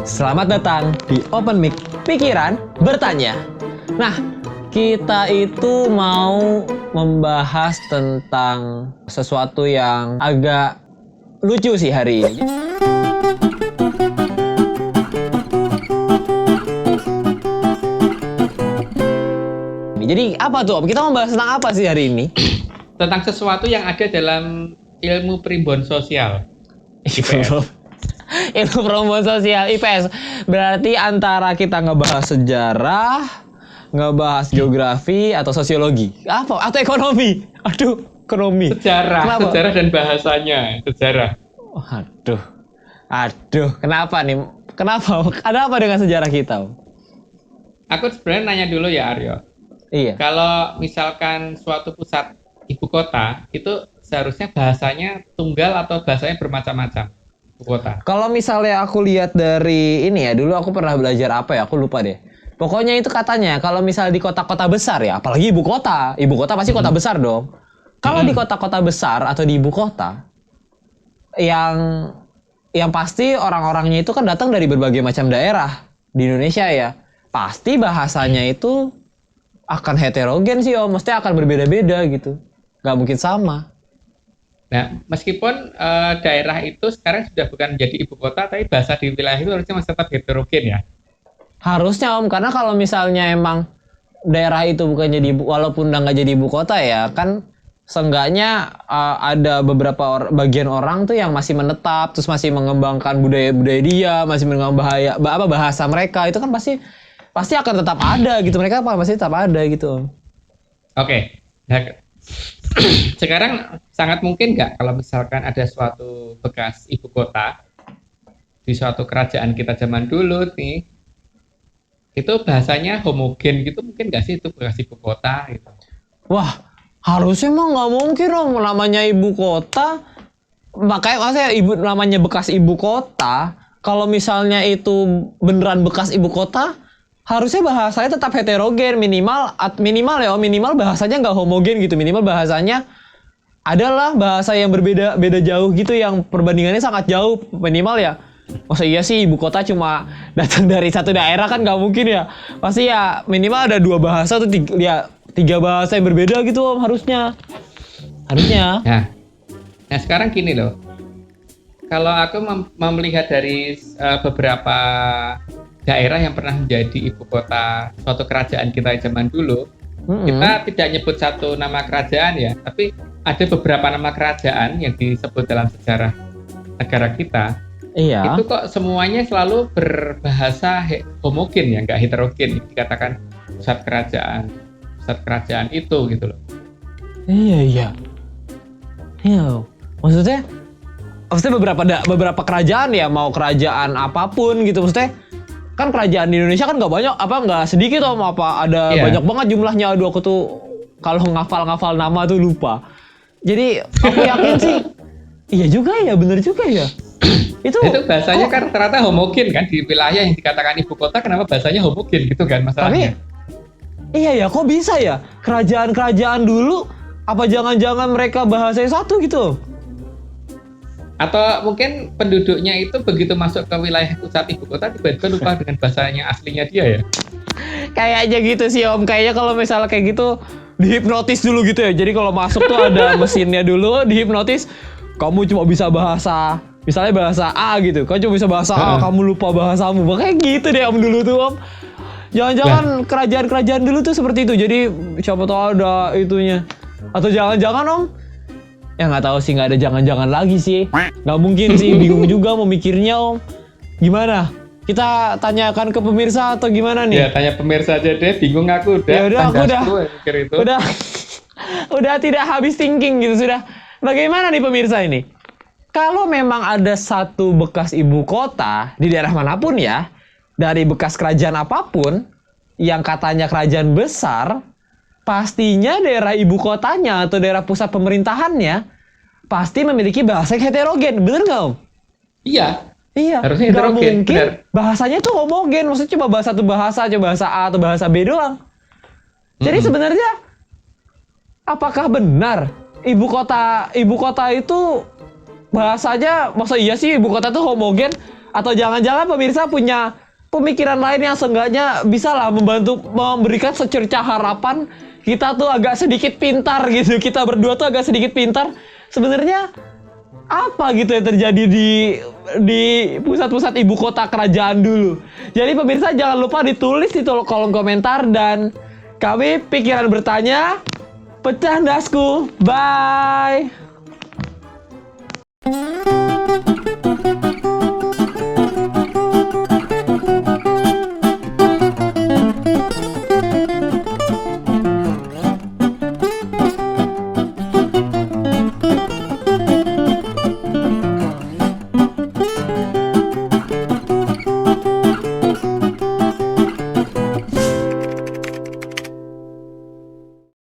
Selamat datang di Open Mic Pikiran Bertanya. Nah, kita itu mau membahas tentang sesuatu yang agak lucu sih hari ini. Jadi apa tuh Om? Kita mau bahas tentang apa sih hari ini? Tentang sesuatu yang ada dalam ilmu primbon sosial. Ilmu promosi sosial IPS. Berarti antara kita ngebahas sejarah, ngebahas geografi atau sosiologi. Apa? Atau ekonomi? Aduh, ekonomi. Sejarah dan bahasanya. Sejarah. Aduh, kenapa nih? Kenapa? Ada apa dengan sejarah kita? Aku sebenarnya nanya dulu ya Aryo. Iya. Kalau misalkan suatu pusat ibu kota, itu seharusnya bahasanya tunggal atau bahasanya bermacam-macam? Ibu kota. Kalau misalnya aku lihat dari ini ya, dulu aku pernah belajar apa ya, aku lupa deh. Pokoknya itu katanya kalau misalnya di kota-kota besar ya, apalagi ibu kota pasti kota besar dong. Kalau di kota-kota besar atau di ibu kota, yang pasti orang-orangnya itu kan datang dari berbagai macam daerah di Indonesia ya. Pasti bahasanya itu akan heterogen sih Om, mesti akan berbeda-beda gitu. Gak mungkin sama. Nah, meskipun daerah itu sekarang sudah bukan menjadi ibu kota, tapi bahasa di wilayah itu harusnya masih tetap heterogen ya? Harusnya Om, karena kalau misalnya emang daerah itu bukan jadi walaupun udah nggak jadi ibu kota ya, kan seenggaknya ada beberapa bagian orang tuh yang masih menetap, terus masih mengembangkan budaya-budaya dia, masih mengembangkan bahasa mereka, itu kan pasti akan tetap ada gitu, mereka pasti tetap ada gitu Om. Oke. Nah, sekarang sangat mungkin nggak kalau misalkan ada suatu bekas ibu kota di suatu kerajaan kita zaman dulu nih, itu bahasanya homogen gitu, mungkin nggak sih itu bekas ibu kota gitu? Wah, harusnya mah nggak mungkin Om, namanya ibu kota, makanya namanya bekas ibu kota, kalau misalnya itu beneran bekas ibu kota, harusnya bahasanya tetap heterogen, minimal bahasanya nggak homogen gitu, minimal bahasanya adalah bahasa yang beda jauh gitu, yang perbandingannya sangat jauh, minimal ya. Masa iya sih ibu kota cuma datang dari satu daerah, kan nggak mungkin ya, pasti ya minimal ada dua bahasa atau tiga bahasa yang berbeda gitu Om, harusnya. Nah sekarang gini loh, kalau aku melihat dari beberapa daerah yang pernah menjadi ibu kota suatu kerajaan kita zaman dulu, kita tidak nyebut satu nama kerajaan ya, tapi ada beberapa nama kerajaan yang disebut dalam sejarah negara kita. Iya. Itu kok semuanya selalu berbahasa homogen ya, nggak heterogen. Dikatakan pusat kerajaan itu gitu loh. Iya. Maksudnya beberapa kerajaan ya, mau kerajaan apapun gitu, maksudnya kan kerajaan di Indonesia kan nggak sedikit Om, banyak banget jumlahnya. Aduh, aku tuh kalau ngafal nama tuh lupa. Jadi aku yakin sih, iya juga ya, bener juga ya. Itu bahasanya kan ternyata homogen kan, di wilayah yang dikatakan ibu kota, kenapa bahasanya homogen gitu kan masalahnya. Tapi iya ya, kok bisa ya kerajaan-kerajaan dulu, apa jangan-jangan mereka bahasanya satu gitu? Atau mungkin penduduknya itu begitu masuk ke wilayah pusat ibu kota tiba-tiba lupa dengan bahasanya aslinya dia ya? Kayaknya gitu sih Om, kayaknya kalau misalnya kayak gitu dihipnotis dulu gitu ya. Jadi kalau masuk tuh ada mesinnya dulu, dihipnotis, kamu cuma bisa misalnya bahasa A gitu, kamu cuma bisa bahasa A, kamu lupa bahasamu. Makanya gitu deh Om dulu tuh Om. Jangan-jangan kerajaan-kerajaan dulu tuh seperti itu, jadi siapa tahu ada itunya. Atau jangan-jangan Om, ya nggak tahu sih, nggak ada jangan-jangan lagi sih, nggak mungkin sih, bingung juga mau mikirnya Om. Gimana? Kita tanyakan ke pemirsa atau gimana nih? Ya tanya pemirsa aja deh, bingung aku udah. Ya udah, aku mikir itu. udah tidak habis thinking gitu sudah. Bagaimana nih pemirsa ini? Kalau memang ada satu bekas ibu kota di daerah manapun ya, dari bekas kerajaan apapun, yang katanya kerajaan besar, pastinya daerah ibu kotanya atau daerah pusat pemerintahannya pasti memiliki bahasa yang heterogen, bener nggak Om? Iya, harusnya nggak heterogen, mungkin bener. Bahasanya tuh homogen, maksudnya coba bahasa A atau bahasa B doang. Jadi sebenarnya apakah benar ibu kota itu bahasanya, masa iya sih ibu kota tuh homogen? Atau jangan-jangan pemirsa punya pemikiran lain yang seenggaknya bisa lah membantu memberikan secercah harapan kita tuh agak sedikit pintar gitu. Kita berdua tuh agak sedikit pintar. Sebenarnya apa gitu yang terjadi di pusat-pusat ibu kota kerajaan dulu. Jadi pemirsa jangan lupa ditulis di kolom komentar dan kami pikiran bertanya, pecah dasku. Bye.